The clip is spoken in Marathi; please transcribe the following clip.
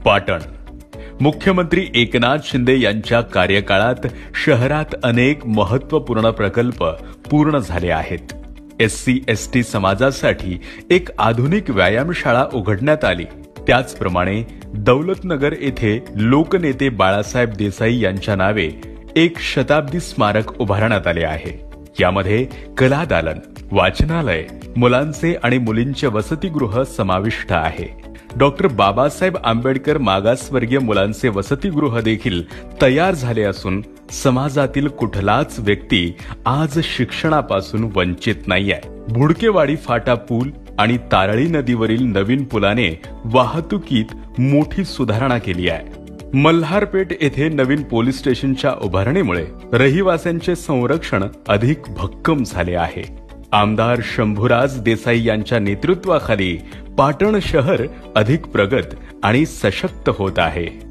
पाटण. मुख्यमंत्री एकनाथ शिंदे यांच्या कार्यकाळात शहरात अनेक महत्त्वपूर्ण प्रकल्प पूर्ण झाले आहेत. SC/ST समाजासाठी एक आधुनिक व्यायामशाळा उघडण्यात आली. त्याचप्रमाणे दौलतनगर येथे लोकनेते बाळासाहेब देसाई यांच्या नावे एक शताब्दी स्मारक उभारण्यात आले आहे. यामध्ये कलादालन, वाचनालय, मुलांचे आणि मुलींचे वसतिगृह समाविष्ट आहे. डॉक्टर बाबासाहेब आंबेडकर मागासवर्गीय मुलांचे वसतिगृह देखील तयार झाले असून समाजातील कुठलाच व्यक्ती आज शिक्षणापासून वंचित नाहीये. भुडकेवाडी फाटा पूल आणि तारळी नदीवरील नवीन पुलाने वाहतुकीत मोठी सुधारणा केली आहे. मल्हारपेठ येथे नवीन पोलीस स्टेशनच्या उभारणीमुळे रहिवाशांचे संरक्षण अधिक भक्कम झाले आहे. आमदार शंभूराज देसाई यांच्या नेतृत्वाखाली पाटण शहर अधिक प्रगत आणि सशक्त होत आहे.